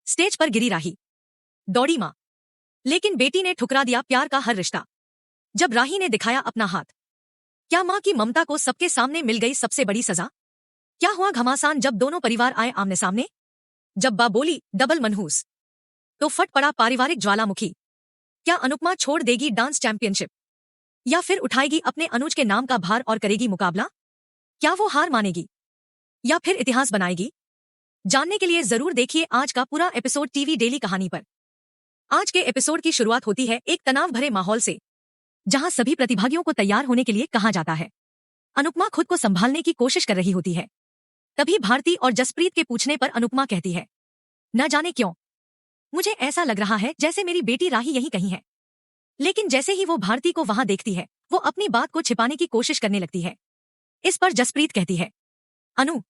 Stage पर गिरी राही। दौड़ी माँ, लेकिन बेटी ने ठुकरा दिया प्यार का हर रिश्ता। जब राही ने दिखाया अपना हाथ, क्या माँ की ममता को सबके सामने मिल गई सबसे बड़ी सजा? क्या हुआ घमासान जब दोनों परिवार आए आमने सामने? जब बा बोली डबल मनहूस, तो फट पड़ा पारिवारिक ज्वालामुखी। क्या अनुपमा छोड़ देगी डांस चैंपियनशिप, या फिर उठाएगी अपने अनुज के नाम का भार और करेगी मुकाबला? क्या वो हार मानेगी या फिर इतिहास बनाएगी? जानने के लिए जरूर देखिए आज का पूरा एपिसोड टीवी डेली कहानी पर। आज के एपिसोड की शुरुआत होती है एक तनाव भरे माहौल से, जहां सभी प्रतिभागियों को तैयार होने के लिए कहा जाता है। अनुपमा खुद को संभालने की कोशिश कर रही होती है। तभी भारती और जसप्रीत के पूछने पर अनुपमा कहती है, न जाने क्यों मुझे ऐसा लग रहा है जैसे मेरी बेटी राही यहीं कहीं है। लेकिन जैसे ही वो भारती को वहां देखती है, वो अपनी बात को छिपाने की कोशिश करने लगती है। इस पर जसप्रीत कहती है, अनु,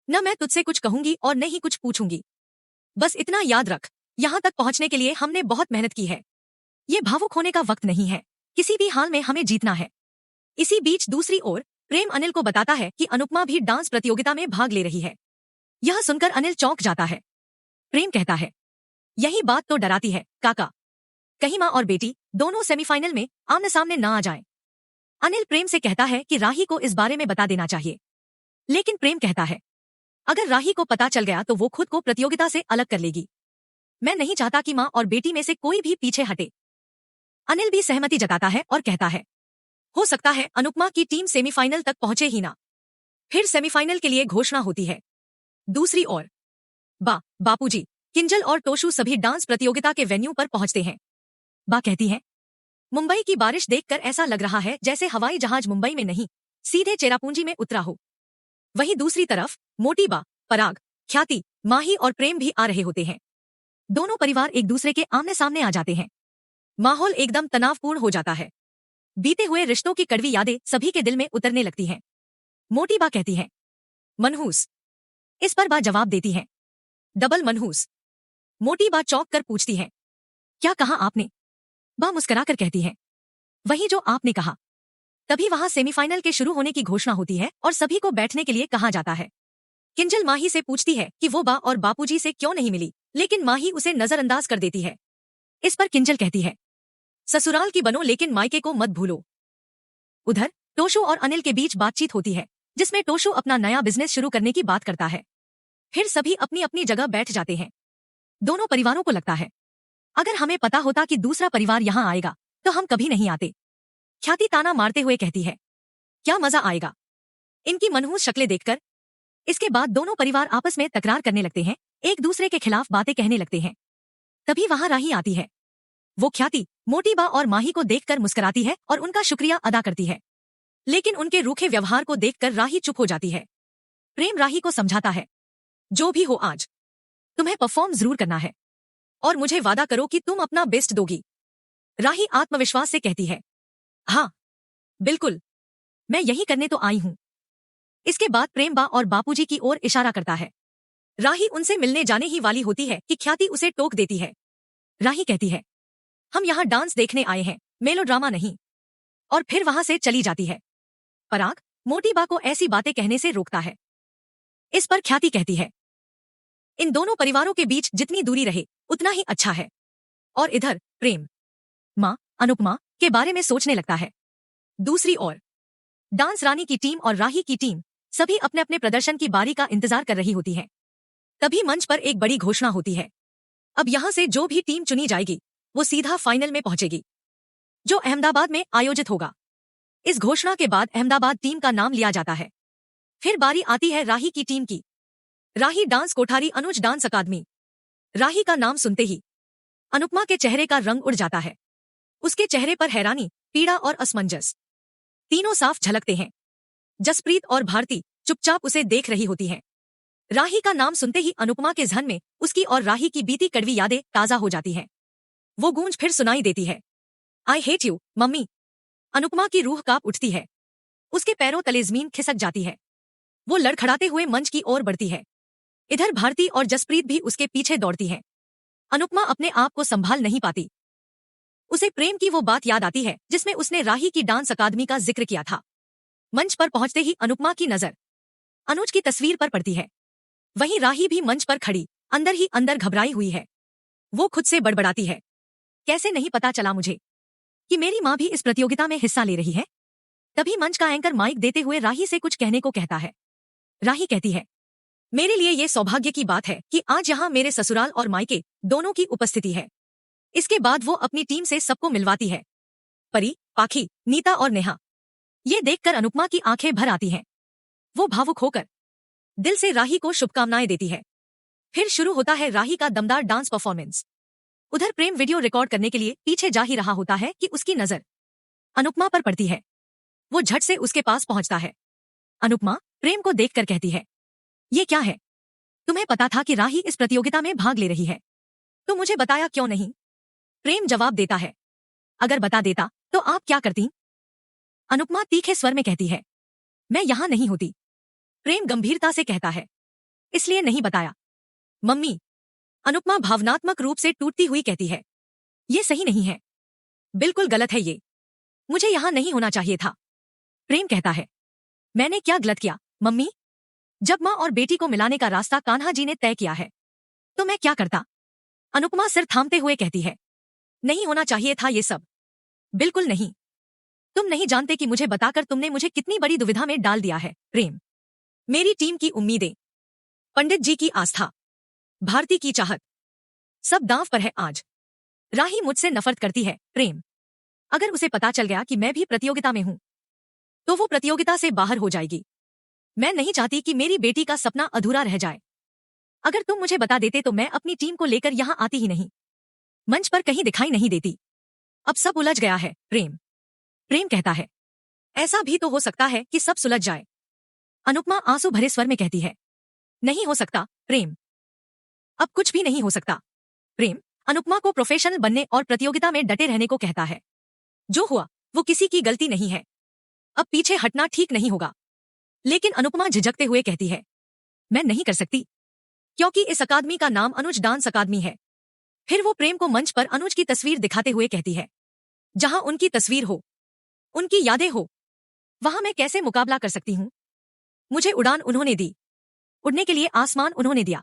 न मैं तुझसे कुछ कहूंगी और न ही कुछ पूछूंगी। बस इतना याद रख, यहाँ तक पहुंचने के लिए हमने बहुत मेहनत की है। ये भावुक होने का वक्त नहीं है, किसी भी हाल में हमें जीतना है। इसी बीच दूसरी ओर प्रेम अनिल को बताता है कि अनुपमा भी डांस प्रतियोगिता में भाग ले रही है। यह सुनकर अनिल चौंक जाता है। प्रेम कहता है, यही बात तो डराती है काका, कहीं माँ और बेटी दोनों सेमीफाइनल में आमने सामने ना आ जाएं। अनिल प्रेम से कहता है कि राही को इस बारे में बता देना चाहिए, लेकिन प्रेम कहता है, अगर राही को पता चल गया तो वो खुद को प्रतियोगिता से अलग कर लेगी। मैं नहीं चाहता कि माँ और बेटी में से कोई भी पीछे हटे। अनिल भी सहमति जताता है और कहता है, हो सकता है अनुपमा की टीम सेमीफाइनल तक पहुंचे ही ना। फिर सेमीफाइनल के लिए घोषणा होती है। दूसरी ओर बापूजी, किंजल और टोशू सभी डांस प्रतियोगिता के वेन्यू पर पहुंचते हैं। बा कहती है, मुंबई की बारिश देखकर ऐसा लग रहा है जैसे हवाई जहाज मुंबई में नहीं, सीधे चेरापूंजी में उतरा हो। वहीं दूसरी तरफ मोटी बा, पराग, ख्याति, माही और प्रेम भी आ रहे होते हैं। दोनों परिवार एक दूसरे के आमने सामने आ जाते हैं। माहौल एकदम तनावपूर्ण हो जाता है। बीते हुए रिश्तों की कड़वी यादें सभी के दिल में उतरने लगती हैं। मोटी बा कहती है, मनहूस। इस पर बा जवाब देती है, डबल मनहूस। मोटी बा चौंक कर पूछती है, क्या कहा आपने? बा मुस्कुराकर कहती है, वही जो आपने कहा। तभी वहां सेमीफाइनल के शुरू होने की घोषणा होती है और सभी को बैठने के लिए कहा जाता है। किंजल माही से पूछती है कि वो बा और बापूजी से क्यों नहीं मिली, लेकिन माही उसे नजरअंदाज कर देती है। इस पर किंजल कहती है, ससुराल की बनो लेकिन मायके को मत भूलो। उधर टोशू और अनिल के बीच बातचीत होती है, जिसमें टोशू अपना नया बिजनेस शुरू करने की बात करता है। फिर सभी अपनी अपनी जगह बैठ जाते हैं। दोनों परिवारों को लगता है, अगर हमें पता होता कि दूसरा परिवार यहाँ आएगा तो हम कभी नहीं आते। ख्याति ताना मारते हुए कहती है, क्या मजा आएगा इनकी मनहूस शक्लें देखकर। इसके बाद दोनों परिवार आपस में तकरार करने लगते हैं, एक दूसरे के खिलाफ बातें कहने लगते हैं। तभी वहां राही आती है। वो ख्याति, मोटी बा और माही को देखकर मुस्कुराती है और उनका शुक्रिया अदा करती है, लेकिन उनके रूखे व्यवहार को देखकर राही चुप हो जाती है। प्रेम राही को समझाता है, जो भी हो आज तुम्हें परफॉर्म जरूर करना है और मुझे वादा करो कि तुम अपना बेस्ट दोगी। राही आत्मविश्वास से कहती है, हाँ बिल्कुल, मैं यही करने तो आई हूं। इसके बाद प्रेम बा और बापूजी की ओर इशारा करता है। राही उनसे मिलने जाने ही वाली होती है कि ख्याति उसे टोक देती है। राही कहती है, हम यहाँ डांस देखने आए हैं, मेलोड्रामा नहीं। और फिर वहां से चली जाती है। पराग मोटी बा को ऐसी बातें कहने से रोकता है। इस पर ख्याति कहती है, इन दोनों परिवारों के बीच जितनी दूरी रहे उतना ही अच्छा है। और इधर प्रेम माँ अनुपमा के बारे में सोचने लगता है। दूसरी ओर डांस रानी की टीम और राही की टीम सभी अपने अपने प्रदर्शन की बारी का इंतजार कर रही होती है। तभी मंच पर एक बड़ी घोषणा होती है। अब यहां से जो भी टीम चुनी जाएगी वो सीधा फाइनल में पहुंचेगी, जो अहमदाबाद में आयोजित होगा। इस घोषणा के बाद अहमदाबाद टीम का नाम लिया जाता है। फिर बारी आती है राही की टीम की। राही डांस कोठारी अनुज डांस अकादमी। राही का नाम सुनते ही अनुपमा के चेहरे का रंग उड़ जाता है। उसके चेहरे पर हैरानी, पीड़ा और असमंजस तीनों साफ झलकते हैं। जसप्रीत और भारती चुपचाप उसे देख रही होती हैं। राही का नाम सुनते ही अनुपमा के जहन में उसकी और राही की बीती कड़वी यादें ताजा हो जाती हैं। वो गूंज फिर सुनाई देती है, I hate you mummy. Anupama की रूह कांप उठती है। उसके पैरों तले जमीन खिसक जाती है। वो लड़खड़ाते हुए मंच की ओर बढ़ती है। इधर भारती और जसप्रीत भी उसके पीछे दौड़ती हैं। अनुपमा अपने आप को संभाल नहीं पाती। उसे प्रेम की वो बात याद आती है जिसमें उसने राही की डांस अकादमी का जिक्र किया था। मंच पर पहुंचते ही अनुपमा की नजर अनुज की तस्वीर पर पड़ती है। वहीं राही भी मंच पर खड़ी अंदर ही अंदर घबराई हुई है। वो खुद से बड़बड़ाती है, कैसे नहीं पता चला मुझे कि मेरी माँ भी इस प्रतियोगिता में हिस्सा ले रही है। तभी मंच का एंकर माइक देते हुए राही से कुछ कहने को कहता है। राही कहती है, मेरे लिए ये सौभाग्य की बात है कि आज यहाँ मेरे ससुराल और मायके दोनों की उपस्थिति है। इसके बाद वो अपनी टीम से सबको मिलवाती है, परी, पाखी, नीता और नेहा। ये देखकर अनुपमा की आंखें भर आती हैं। वो भावुक होकर दिल से राही को शुभकामनाएं देती है। फिर शुरू होता है राही का दमदार डांस परफॉर्मेंस। उधर प्रेम वीडियो रिकॉर्ड करने के लिए पीछे जा ही रहा होता है कि उसकी नजर अनुपमा पर पड़ती है। वो झट से उसके पास पहुंचता है। अनुपमा प्रेम को देखकर कहती है, ये क्या है? तुम्हें पता था कि राही इस प्रतियोगिता में भाग ले रही है, तो मुझे बताया क्यों नहीं? प्रेम जवाब देता है, अगर बता देता तो आप क्या करती? अनुपमा तीखे स्वर में कहती है, मैं यहां नहीं होती। प्रेम गंभीरता से कहता है, इसलिए नहीं बताया। मम्मी, अनुपमा भावनात्मक रूप से टूटती हुई कहती है, ये सही नहीं है, बिल्कुल गलत है ये। मुझे यहां नहीं होना चाहिए था। प्रेम कहता है, मैंने क्या गलत किया मम्मी? जब माँ और बेटी को मिलाने का रास्ता कान्हा जी ने तय किया है, तो मैं क्या करता? अनुपमा सिर थामते हुए कहती है, नहीं होना चाहिए था ये सब, बिल्कुल नहीं। तुम नहीं जानते कि मुझे बताकर तुमने मुझे कितनी बड़ी दुविधा में डाल दिया है। प्रेम, मेरी टीम की उम्मीदें, पंडित जी की आस्था, भारती की चाहत, सब दांव पर है आज। राही मुझसे नफरत करती है। प्रेम, अगर उसे पता चल गया कि मैं भी प्रतियोगिता में हूं, तो वो प्रतियोगिता से बाहर हो जाएगी। मैं नहीं चाहती कि मेरी बेटी का सपना अधूरा रह जाए। अगर तुम मुझे बता देते तो मैं अपनी टीम को लेकर यहां आती ही नहीं, मंच पर कहीं दिखाई नहीं देती। अब सब उलझ गया है। प्रेम कहता है, ऐसा भी तो हो सकता है कि सब सुलझ जाए। अनुपमा आंसू भरे स्वर में कहती है, नहीं हो सकता प्रेम, अब कुछ भी नहीं हो सकता। प्रेम अनुपमा को प्रोफेशनल बनने और प्रतियोगिता में डटे रहने को कहता है। जो हुआ वो किसी की गलती नहीं है, अब पीछे हटना ठीक नहीं होगा। लेकिन अनुपमा झिझकते हुए कहती है, मैं नहीं कर सकती, क्योंकि इस अकादमी का नाम अनुज डांस अकादमी है। फिर वो प्रेम को मंच पर अनुज की तस्वीर दिखाते हुए कहती है, जहां उनकी तस्वीर हो, उनकी यादें हो, वहां मैं कैसे मुकाबला कर सकती हूं? मुझे उड़ान उन्होंने दी, उड़ने के लिए आसमान उन्होंने दिया,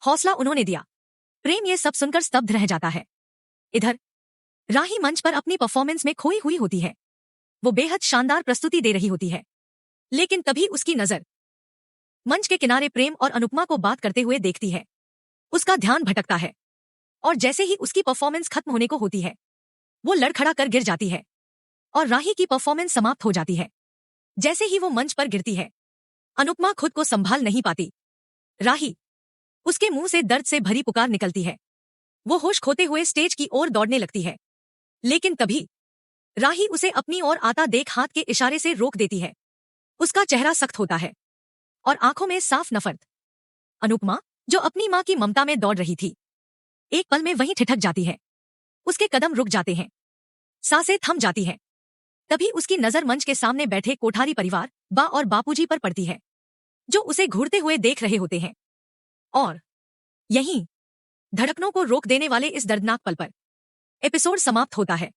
हौसला उन्होंने दिया। प्रेम ये सब सुनकर स्तब्ध रह जाता है। इधर राही मंच पर अपनी परफॉर्मेंस में खोई हुई होती है। वो बेहद शानदार प्रस्तुति दे रही होती है, लेकिन तभी उसकी नजर मंच के किनारे प्रेम और अनुपमा को बात करते हुए देखती है। उसका ध्यान भटकता है और जैसे ही उसकी परफॉर्मेंस खत्म होने को होती है, वो लड़खड़ा कर गिर जाती है और राही की परफॉर्मेंस समाप्त हो जाती है। जैसे ही वो मंच पर गिरती है, अनुपमा खुद को संभाल नहीं पाती। राही, उसके मुंह से दर्द से भरी पुकार निकलती है। वो होश खोते हुए स्टेज की ओर दौड़ने लगती है, लेकिन तभी राही उसे अपनी ओर आता देख हाथ के इशारे से रोक देती है। उसका चेहरा सख्त होता है और आंखों में साफ नफरत। अनुपमा, जो अपनी मां की ममता में दौड़ रही थी, एक पल में वहीं ठिठक जाती है। उसके कदम रुक जाते हैं, सांसें थम जाती हैं। तभी उसकी नजर मंच के सामने बैठे कोठारी परिवार, बा और बापूजी पर पड़ती है, जो उसे घूरते हुए देख रहे होते हैं। और यहीं धड़कनों को रोक देने वाले इस दर्दनाक पल पर एपिसोड समाप्त होता है।